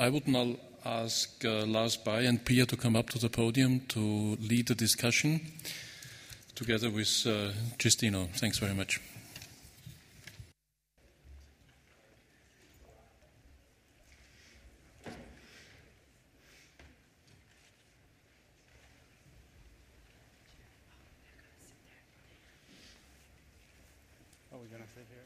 I would now ask Lars Bye and Pia to come up to the podium to lead the discussion together with Giustino. Thanks very much. Are we going to sit here?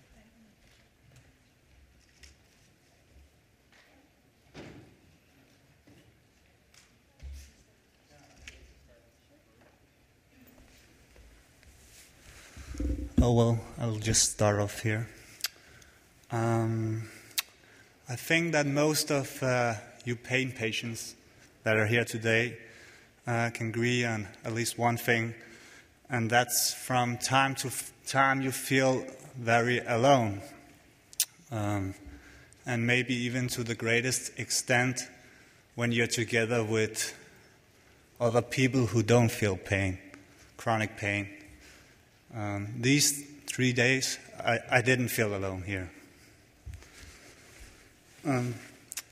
Oh, well, I'll just start off here. I think that most of you pain patients that are here today can agree on at least one thing, and that's from time to time you feel very alone. And maybe even to the greatest extent when you're together with other people who don't feel pain, chronic pain. These 3 days, I didn't feel alone here.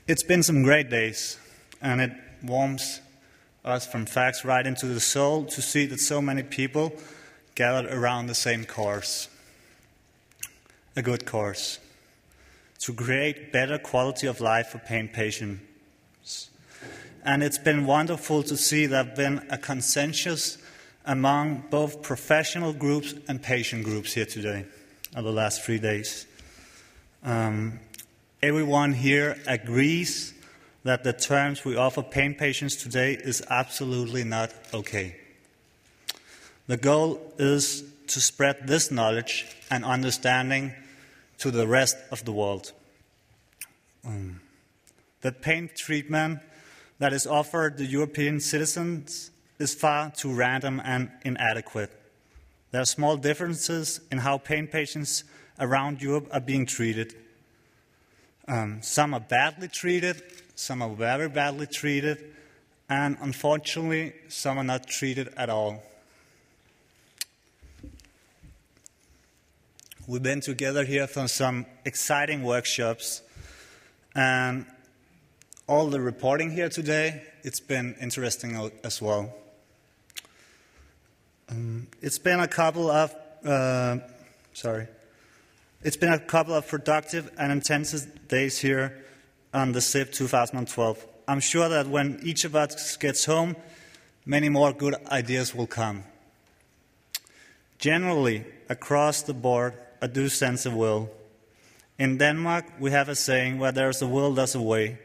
It's been some great days, and it warms us from facts right into the soul to see that so many people gathered around the same cause, a good cause, to create better quality of life for pain patients. And it's been wonderful to see there have been a consensus among both professional groups and patient groups here today, over the last 3 days. Everyone here agrees that the terms we offer pain patients today is absolutely not okay. The goal is to spread this knowledge and understanding to the rest of the world. The pain treatment that is offered to European citizens is far too random and inadequate. There are small differences in how pain patients around Europe are being treated. Some are badly treated, some are very badly treated, and unfortunately, some are not treated at all. We've been together here for some exciting workshops, and all the reporting here today, it's been interesting as well. It's been a couple of productive and intensive days here on the SIP 2012. I'm sure that when each of us gets home, many more good ideas will come. Generally, across the board, I do sense a will. In Denmark, we have a saying, where there's a will, there's a way.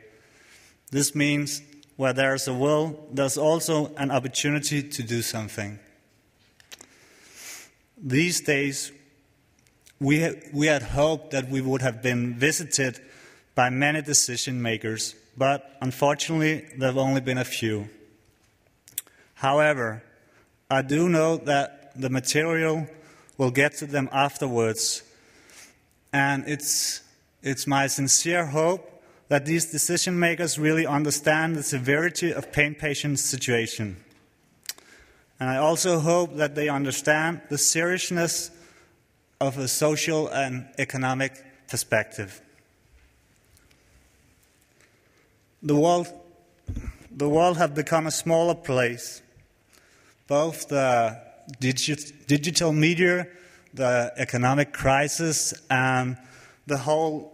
This means where there's a will, there's also an opportunity to do something. These days, we had hoped that we would have been visited by many decision makers, but unfortunately, there have only been a few. However, I do know that the material will get to them afterwards, and it's my sincere hope that these decision makers really understand the severity of pain patients' situation. And I also hope that they understand the seriousness of a social and economic perspective. The world have become a smaller place. Both the digital media, the economic crisis, and the whole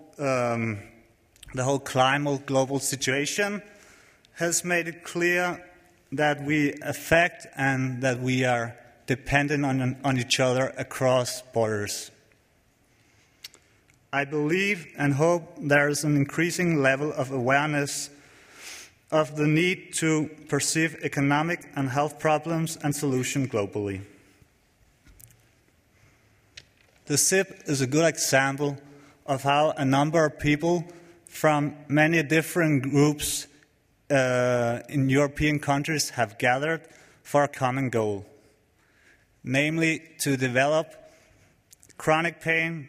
climate global situation has made it clear that we affect and that we are dependent on each other across borders. I believe and hope there is an increasing level of awareness of the need to perceive economic and health problems and solutions globally. The SIP is a good example of how a number of people from many different groups in European countries have gathered for a common goal, namely to develop chronic pain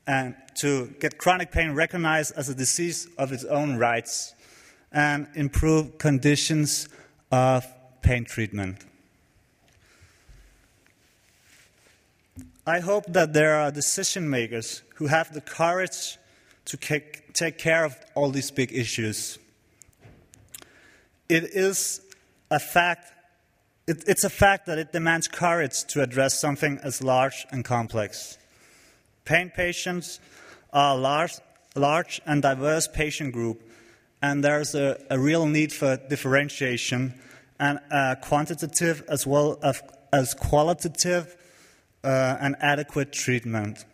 and to get chronic pain recognized as a disease of its own rights and improve conditions of pain treatment. I hope that there are decision makers who have the courage to take care of all these big issues. it is a fact. It's a fact that it demands courage to address something as large and complex. Pain patients are a large and diverse patient group, and there's a real need for differentiation and quantitative as well as qualitative and adequate treatment.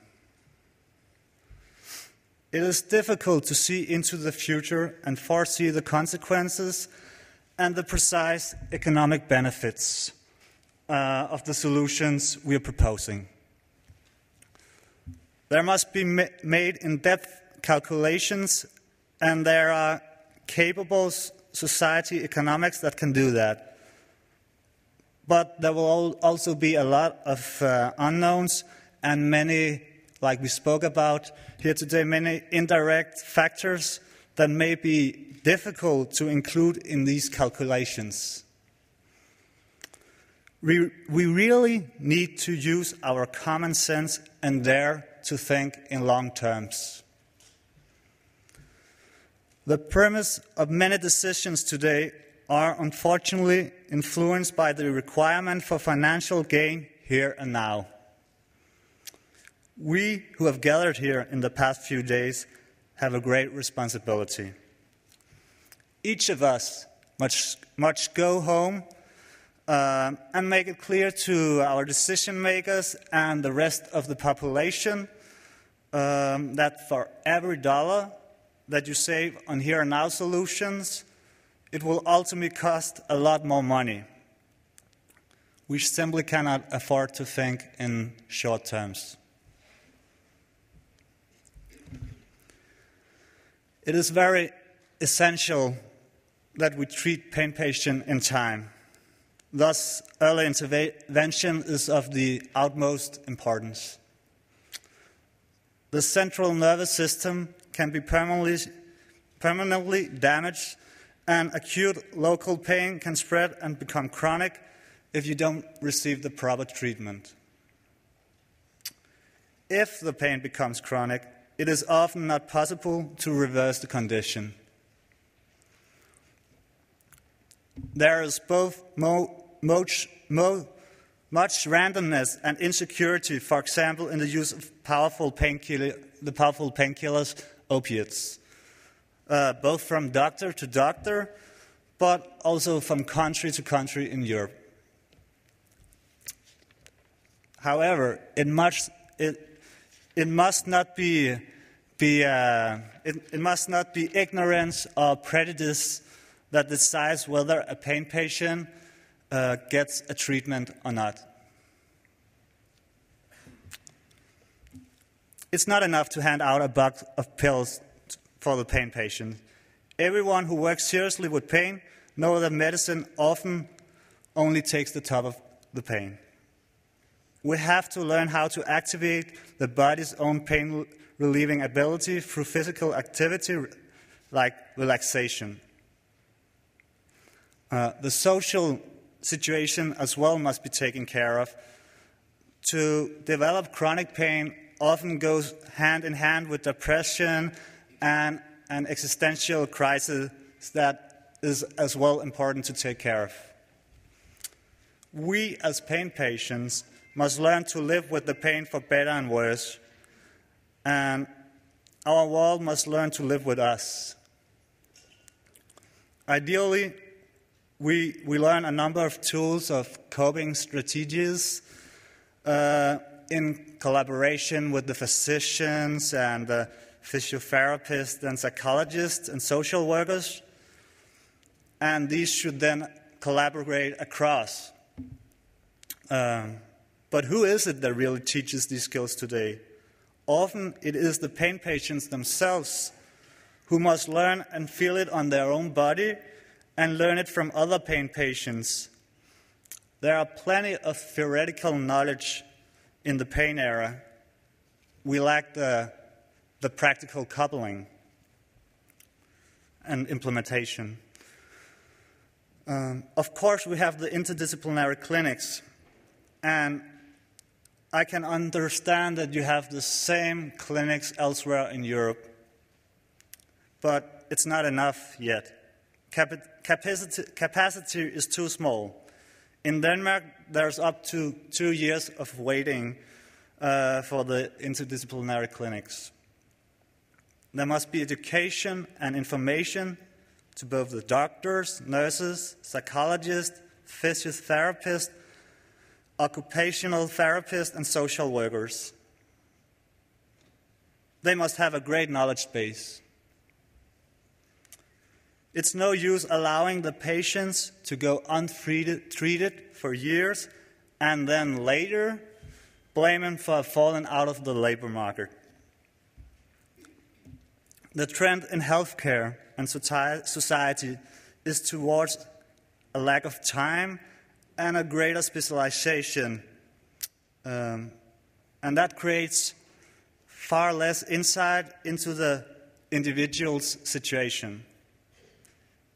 It is difficult to see into the future and foresee the consequences and the precise economic benefits of the solutions we are proposing. There must be made in-depth calculations, and there are capable society economics that can do that. But there will also be a lot of unknowns and many, like we spoke about here today, many indirect factors that may be difficult to include in these calculations. We really need to use our common sense and dare to think in long terms. The premise of many decisions today are unfortunately influenced by the requirement for financial gain here and now. We who have gathered here in the past few days have a great responsibility. Each of us must go home and make it clear to our decision makers and the rest of the population that for every dollar that you save on here and now solutions, it will ultimately cost a lot more money. We simply cannot afford to think in short terms. It is very essential that we treat pain patients in time. Thus, early intervention is of the utmost importance. The central nervous system can be permanently damaged, and acute local pain can spread and become chronic if you don't receive the proper treatment. If the pain becomes chronic, it is often not possible to reverse the condition. There is both much randomness and insecurity, for example, in the use of the powerful painkillers, opiates, both from doctor to doctor, but also from country to country in Europe. However, it must not be ignorance or prejudice that decides whether a pain patient gets a treatment or not. It's not enough to hand out a box of pills for the pain patient. Everyone who works seriously with pain knows that medicine often only takes the top of the pain. We have to learn how to activate the body's own pain-relieving ability through physical activity like relaxation. The social situation as well must be taken care of. To develop chronic pain often goes hand in hand with depression and an existential crisis that is as well important to take care of. We as pain patients must learn to live with the pain for better and worse, and our world must learn to live with us. Ideally, we learn a number of tools of coping strategies in collaboration with the physicians and the physiotherapists and psychologists and social workers, and these should then collaborate across. But who is it that really teaches these skills today? Often it is the pain patients themselves who must learn and feel it on their own body and learn it from other pain patients. There are plenty of theoretical knowledge in the pain era. We lack the practical coupling and implementation. Of course, we have the interdisciplinary clinics, and I can understand that you have the same clinics elsewhere in Europe, but it's not enough yet. capacity is too small. In Denmark, there's up to 2 years of waiting for the interdisciplinary clinics. There must be education and information to both the doctors, nurses, psychologists, physiotherapists, occupational therapists, and social workers. They must have a great knowledge base. It's no use allowing the patients to go untreated for years and then later blame them for falling out of the labor market. The trend in healthcare and society is towards a lack of time and a greater specialization. And that creates far less insight into the individual's situation.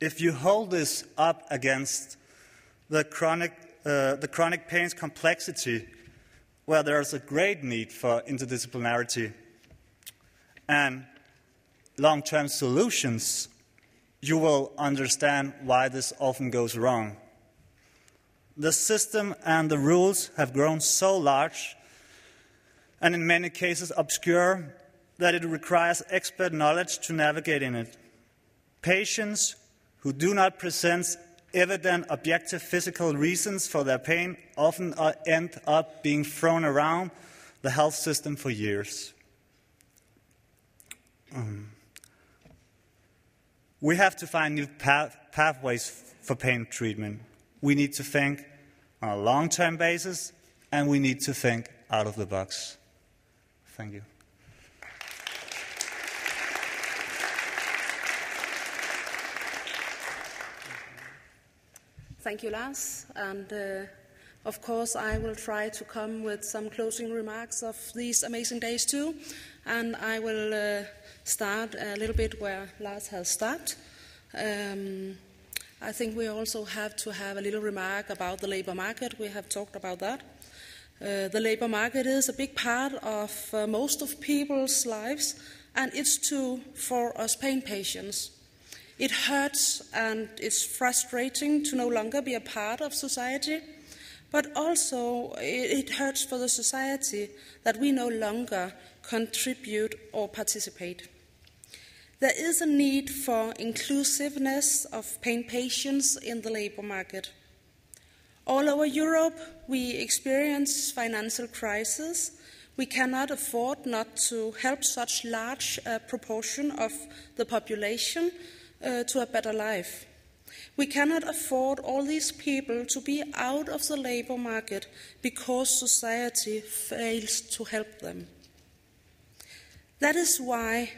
If you hold this up against the chronic pain's complexity, where there's a great need for interdisciplinarity and long-term solutions, you will understand why this often goes wrong. The system and the rules have grown so large and in many cases obscure that it requires expert knowledge to navigate in it. Patients who do not present evident objective physical reasons for their pain often end up being thrown around the health system for years. We have to find new pathways for pain treatment. We need to think on a long-term basis, and we need to think out of the box. Thank you. Thank you, Lars. And of course, I will try to come with some closing remarks of these amazing days too. And I will start a little bit where Lars has started. I think we also have to have a little remark about the labor market. We have talked about that. The labor market is a big part of most of people's lives, and it's true for us pain patients. It hurts and it's frustrating to no longer be a part of society, but also it hurts for the society that we no longer contribute or participate. There is a need for inclusiveness of pain patients in the labor market. All over Europe, we experience financial crisis. We cannot afford not to help such large proportion of the population to a better life. We cannot afford all these people to be out of the labor market because society fails to help them. That is why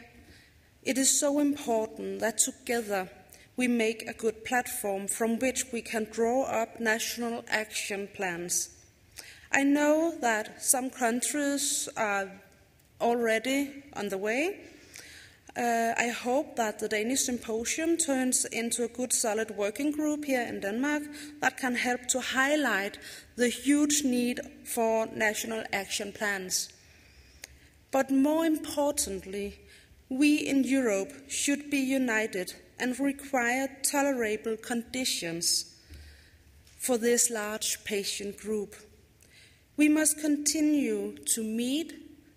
it is so important that together we make a good platform from which we can draw up national action plans. I know that some countries are already on the way. I hope that the Danish symposium turns into a good solid working group here in Denmark that can help to highlight the huge need for national action plans. But more importantly, we in Europe should be united and require tolerable conditions for this large patient group. We must continue to meet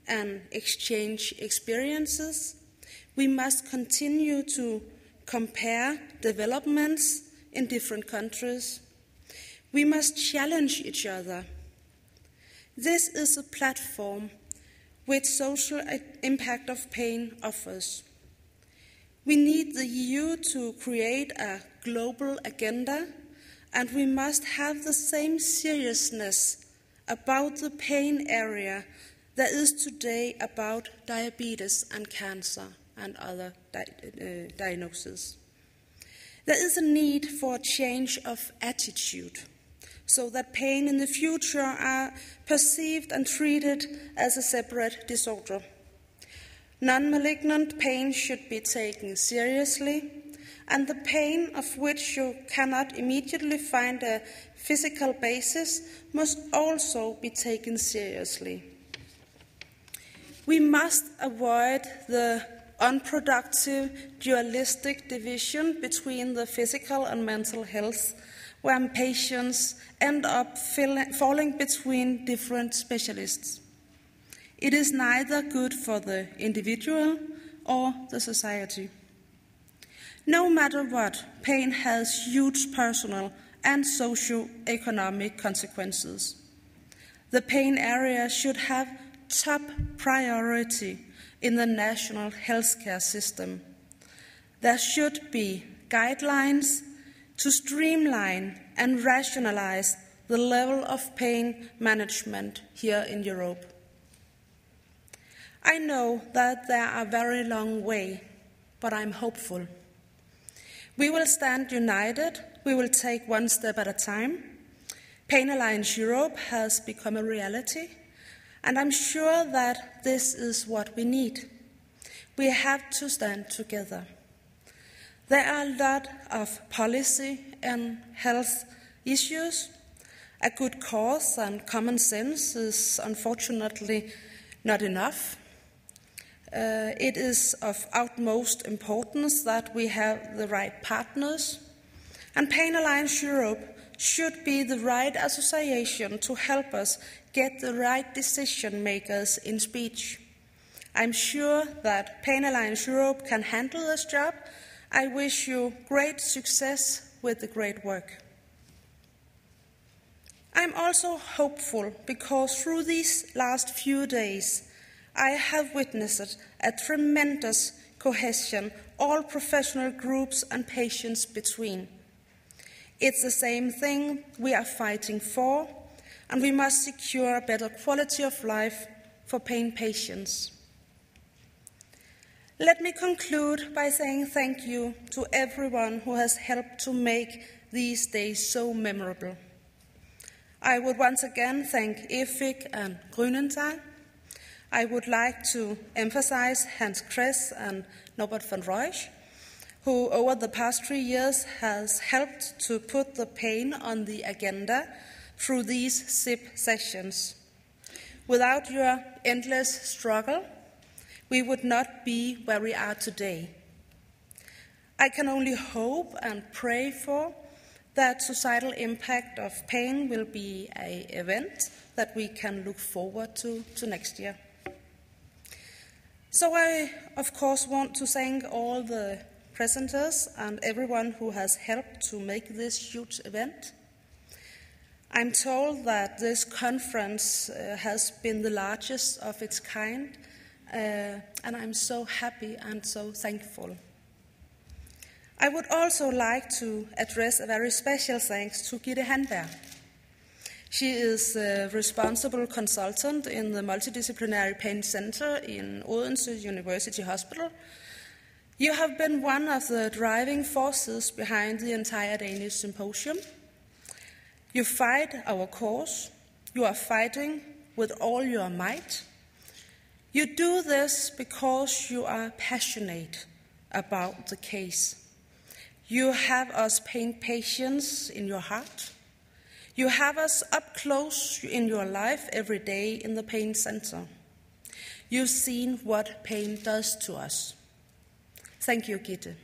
and exchange experiences. We must continue to compare developments in different countries. We must challenge each other. This is a platform which social impact of pain offers. We need the EU to create a global agenda, and we must have the same seriousness about the pain area there is today about diabetes and cancer and other diagnoses. There is a need for a change of attitude so that pain in the future are perceived and treated as a separate disorder. Non-malignant pain should be taken seriously, and the pain of which you cannot immediately find a physical basis must also be taken seriously. We must avoid the unproductive, dualistic division between the physical and mental health, where patients end up falling between different specialists. It is neither good for the individual or the society. No matter what, pain has huge personal and socio-economic consequences. The pain area should have top priority in the national healthcare system. There should be guidelines to streamline and rationalize the level of pain management here in Europe. I know that there are a very long way, but I'm hopeful. We will stand united. We will take one step at a time. Pain Alliance Europe has become a reality, and I'm sure that this is what we need. We have to stand together. There are a lot of policy and health issues. A good cause and common sense is unfortunately not enough. It is of utmost importance that we have the right partners, and Pain Alliance Europe should be the right association to help us get the right decision makers in speech. I'm sure that Pain Alliance Europe can handle this job. I wish you great success with the great work. I'm also hopeful because through these last few days, I have witnessed a tremendous cohesion, all professional groups and patients between. It's the same thing we are fighting for, and we must secure a better quality of life for pain patients. Let me conclude by saying thank you to everyone who has helped to make these days so memorable. I would once again thank EFIC and Grünenthal. I would like to emphasize Hans Kress and Norbert van Rooij, who over the past 3 years has helped to put the pain on the agenda through these SIP sessions. Without your endless struggle, we would not be where we are today. I can only hope and pray for that societal impact of pain will be an event that we can look forward to next year. So I, of course, want to thank all the presenters and everyone who has helped to make this huge event. I'm told that this conference has been the largest of its kind, and I'm so happy and so thankful. I would also like to address a very special thanks to Gitte Handberg. She is a responsible consultant in the Multidisciplinary Pain Center in Odense University Hospital. You have been one of the driving forces behind the entire Danish symposium. You fight our cause. You are fighting with all your might. You do this because you are passionate about the case. You have us pain patients in your heart. You have us up close in your life every day in the pain center. You've seen what pain does to us. Thank you, Gitte.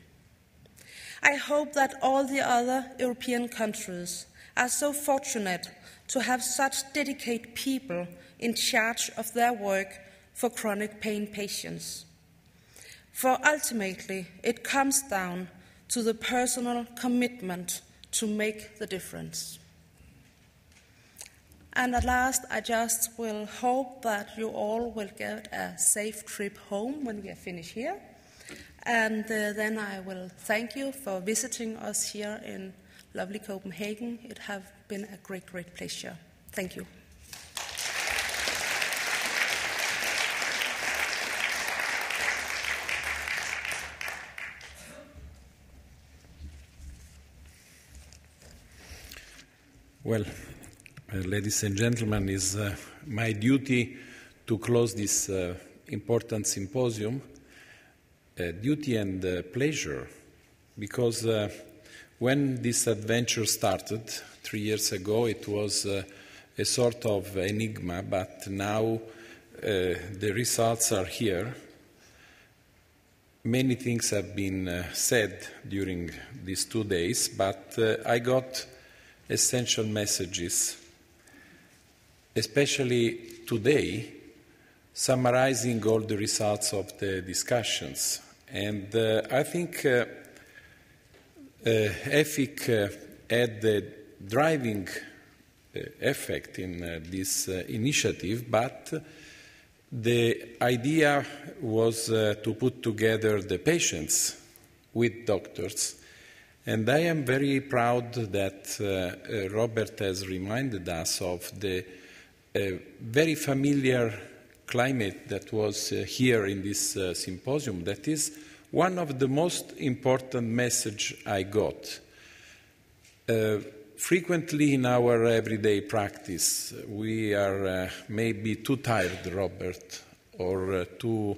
I hope that all the other European countries are so fortunate to have such dedicated people in charge of their work for chronic pain patients. For ultimately, it comes down to the personal commitment to make the difference. And at last, I just will hope that you all will get a safe trip home when we are finished here. And then I will thank you for visiting us here in lovely Copenhagen. It has been a great, great pleasure. Thank you. Well, ladies and gentlemen, it's my duty to close this important symposium. Duty and pleasure, because when this adventure started 3 years ago, it was a sort of enigma, but now the results are here. many things have been said during these 2 days, but I got essential messages, especially today, summarizing all the results of the discussions. And I think EFIC had the driving effect in this initiative, but the idea was to put together the patients with doctors. And I am very proud that Robert has reminded us of the very familiar climate that was here in this symposium. That is one of the most important messages I got. Frequently in our everyday practice, we are maybe too tired, Robert, or too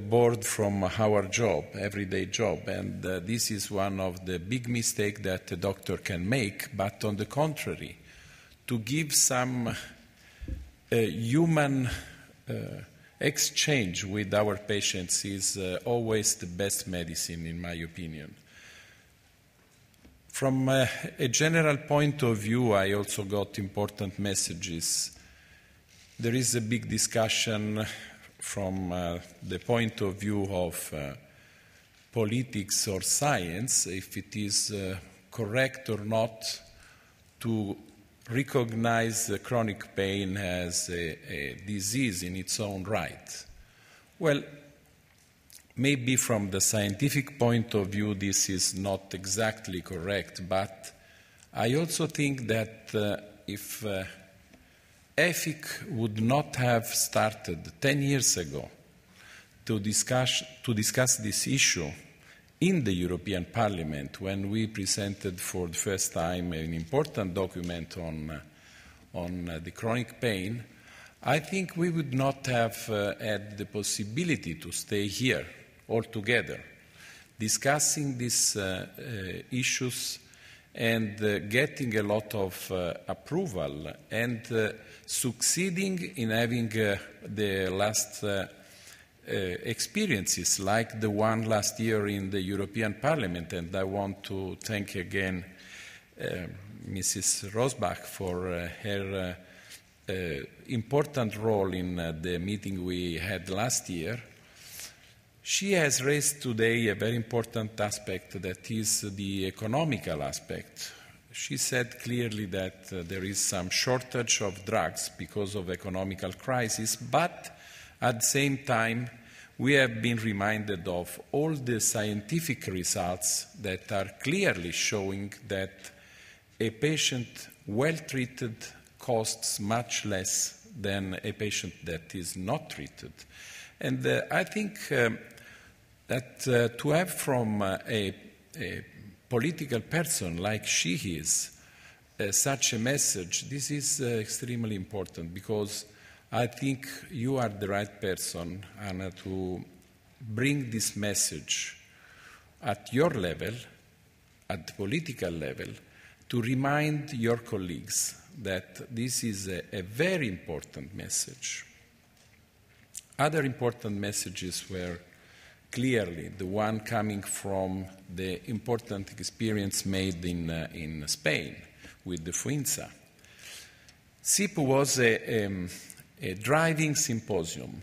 bored from our job, everyday job, and this is one of the big mistakes that a doctor can make, but on the contrary, to give some human exchange with our patients is always the best medicine, in my opinion. From a general point of view, I also got important messages. There is a big discussion from the point of view of politics or science, if it is correct or not to recognize chronic pain as a disease in its own right. Well, maybe from the scientific point of view this is not exactly correct, but I also think that if EFIC would not have started 10 years ago to discuss this issue in the European Parliament when we presented for the first time an important document on the chronic pain, I think we would not have had the possibility to stay here all together, discussing these issues and getting a lot of approval and succeeding in having the last experiences like the one last year in the European Parliament. And I want to thank again Mrs. Rosbach for her important role in the meeting we had last year. She has raised today a very important aspect, that is the economical aspect. She said clearly that there is some shortage of drugs because of economical crisis, but at the same time we have been reminded of all the scientific results that are clearly showing that a patient well treated costs much less than a patient that is not treated. And I think that to have from a political person like she is such a message, this is extremely important, because I think you are the right person, Anna, to bring this message at your level, at the political level, to remind your colleagues that this is a very important message. Other important messages were clearly the one coming from the important experience made in Spain with the Fuinza. SIP was a driving symposium,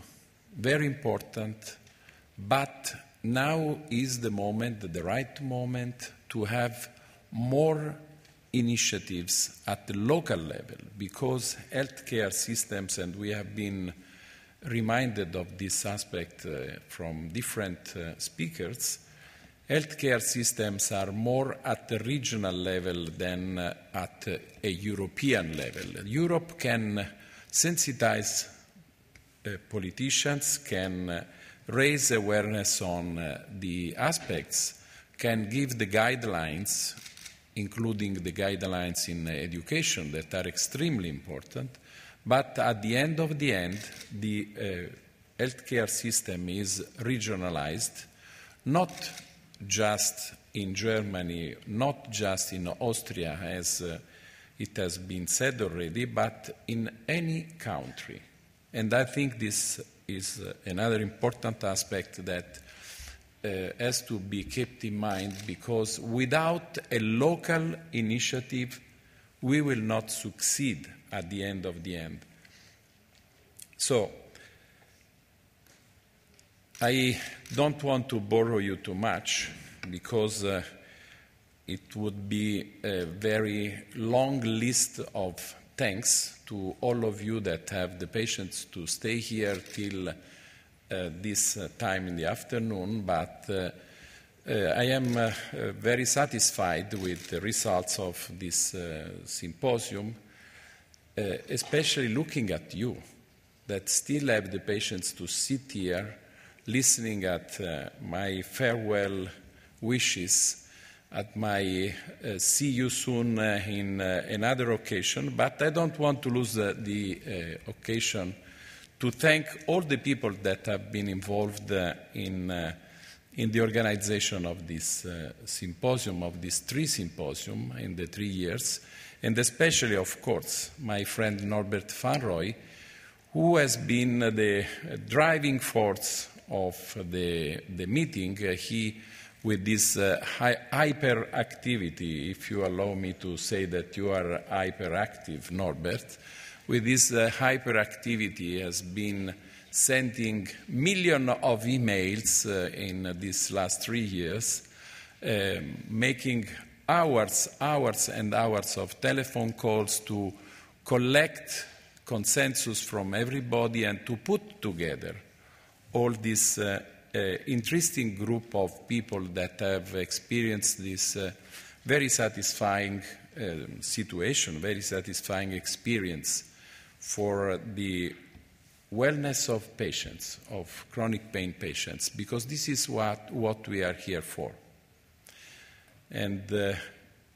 very important, but now is the moment, the right moment, to have more initiatives at the local level, because healthcare systems, and we have been reminded of this aspect from different speakers, healthcare systems are more at the regional level than at a European level. Europe can sensitize politicians, can raise awareness on the aspects, can give the guidelines, including the guidelines in education that are extremely important. But at the end, the healthcare system is regionalized, not just in Germany, not just in Austria, as it has been said already, but in any country. And I think this is another important aspect, that has to be kept in mind, because without a local initiative, we will not succeed at the end of the end. So, I don't want to bore you too much, because it would be a very long list of thanks to all of you that have the patience to stay here till this time in the afternoon, but I am very satisfied with the results of this symposium, especially looking at you that still have the patience to sit here listening at my farewell wishes, at my see you soon in another occasion, but I don't want to lose the occasion to thank all the people that have been involved in the organization of this symposium, of these 3 symposiums in the 3 years, and especially, of course, my friend Norbert van Rooij, who has been the driving force of the meeting. He, with this hyperactivity, if you allow me to say that you are hyperactive, Norbert, with this hyperactivity has been sending millions of emails in these last 3 years, making hours and hours of telephone calls to collect consensus from everybody and to put together all this interesting group of people that have experienced this very satisfying situation, very satisfying experience for the wellness of patients, of chronic pain patients, because this is what we are here for. And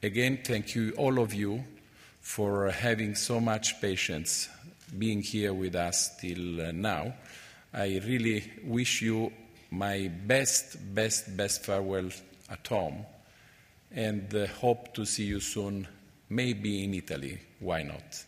again, thank you, all of you, for having so much patience being here with us till now. I really wish you my best farewell at home, and hope to see you soon, maybe in Italy. Why not?